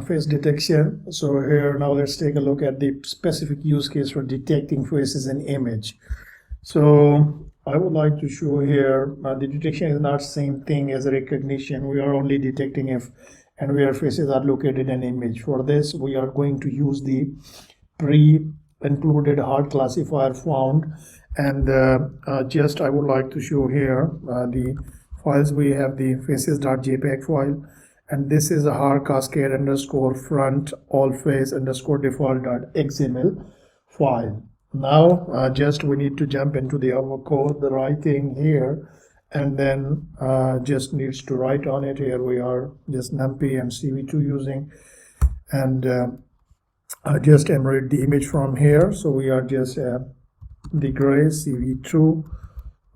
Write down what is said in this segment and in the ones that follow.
face detection. So here now let's take a look at the specific use case for detecting faces in image. So I would like to show here the detection is not same thing as a recognition. We are only detecting if and where faces are located in image. For this we are going to use the pre-included hard classifier found, and just I would like to show here the files. We have the faces.jpg file, and this is a hard cascade underscore front all face underscore default.xml file. Now just we need to jump into the our code, the writing here, and then just needs to write on it. Here we are just numpy and cv2 using, and just emirate the image from here. So we are just the gray cv2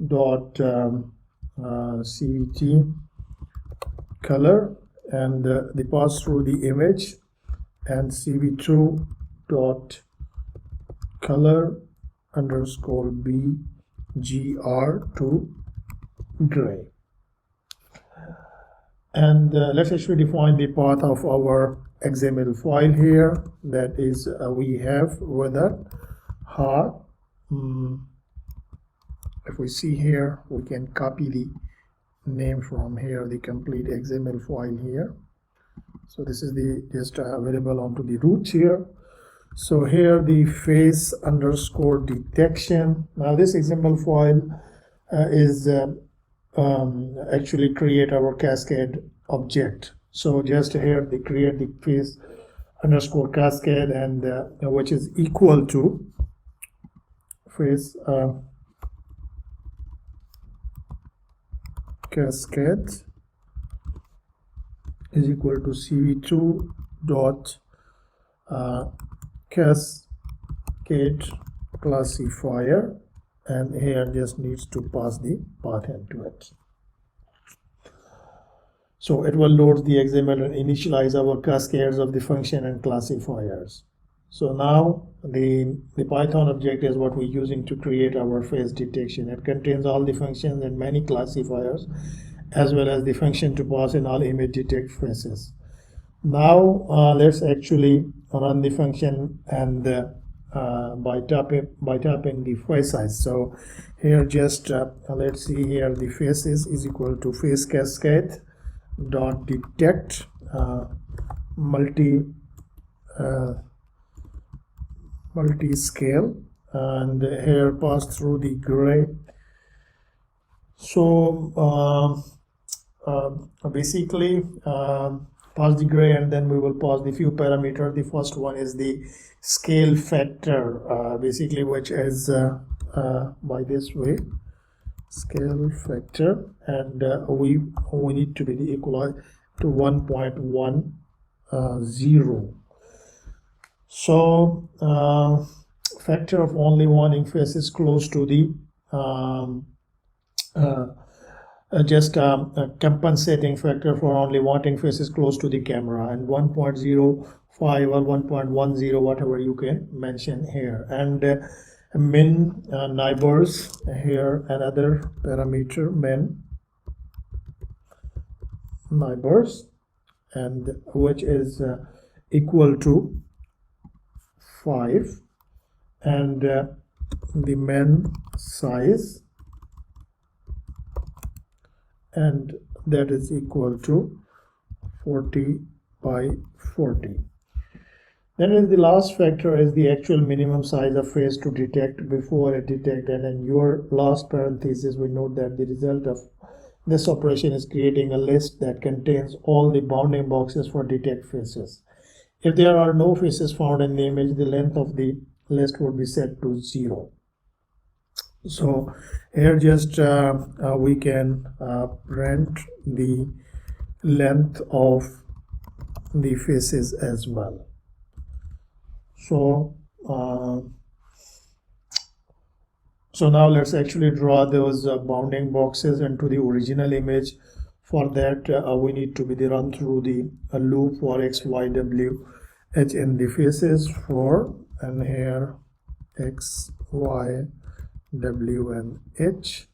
dot cvt color, and the pass through the image, and cv2 dot color underscore bgr to gray. And let's actually define the path of our XML file here. That is we have whether hard. If we see here, we can copy the name from here, the complete XML file here. So this is the just available onto the roots here. So here the face underscore detection. Now this XML file is actually create our cascade object. So just here they create the face underscore cascade, and which is equal to face cascade is equal to cv2 dot cascade classifier, and here just needs to pass the path into it. So it will load the XML and initialize our cascades of the function and classifiers. So now the Python object is what we're using to create our face detection. It contains all the functions and many classifiers, as well as the function to pass in all image detect faces. Now let's actually run the function, and by tapping the face size. So here just let's see here the faces is equal to face cascade dot detect multi scale, and here pass through the gray. So basically pass the gray, and then we will pass the few parameters. The first one is the scale factor, basically, which is by this way scale factor, and we need to be the equal to 1.10. So factor of only wanting faces close to the compensating factor for only wanting faces close to the camera, and 1.05 or 1.10, whatever you can mention here, and min neighbors here, another parameter min neighbors, and which is equal to 5, and the min size, and that is equal to 40 by 40. Then is the last factor is the actual minimum size of face to detect before it detects, and in your last parenthesis we note that the result of this operation is creating a list that contains all the bounding boxes for detect faces. If there are no faces found in the image, the length of the list would be set to 0. So here just we can print the length of the faces as well. So now let's actually draw those bounding boxes into the original image. For that we need to be the run through the loop for x, y, w, h in the faces for, and here x, y, w and h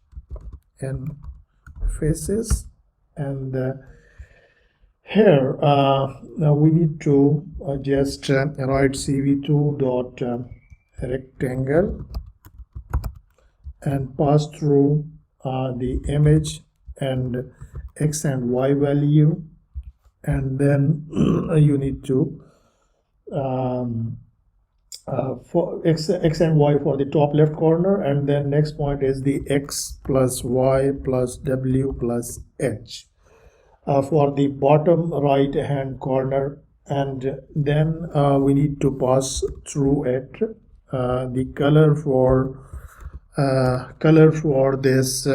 in faces, and Here now we need to just write cv2 dot rectangle and pass through the image and x and y value, and then you need to for x and y for the top left corner, and then next point is the x plus y plus w plus h for the bottom right hand corner, and then we need to pass through it the color for this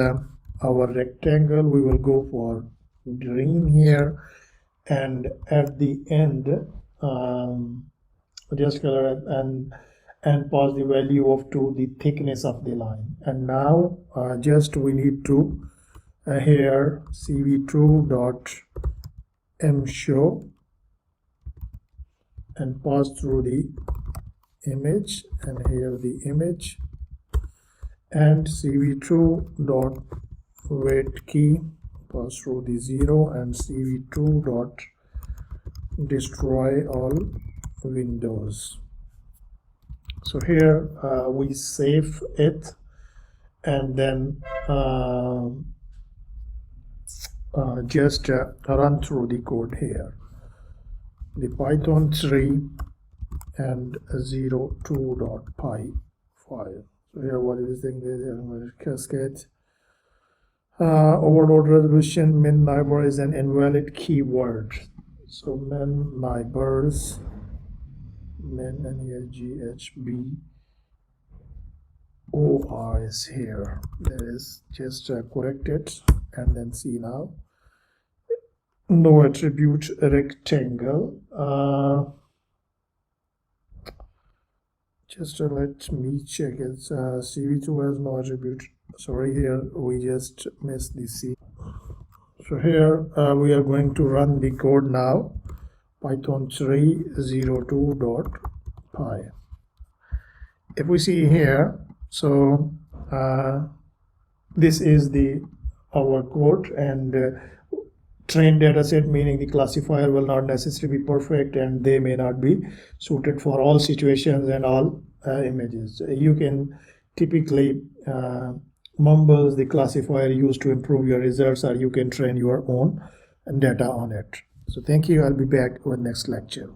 our rectangle. We will go for green here, and at the end just color and pass the value of to the thickness of the line. And now just we need to here cv2 dot mshow and pass through the image, and here the image, and cv2 dot weight key, pass through the 0, and cv2 dot destroy all windows. So here we save it, and then just run through the code here, the python 3 and 02.py file. So here what is this thing is cascade overload resolution. Min neighbor is an invalid keyword, so min neighbors, min NEIGHB OR is here. That is just correct it, and then see now no attribute rectangle. Just let me check it. cv2 has no attribute. Sorry, here we just missed the C. So here we are going to run the code now, python 3 02.py. If we see here, so this is our code, and trained data set, meaning the classifier will not necessarily be perfect, and they may not be suited for all situations and all images. You can typically mumble the classifier used to improve your results, or you can train your own data on it. So thank you. I'll be back with next lecture.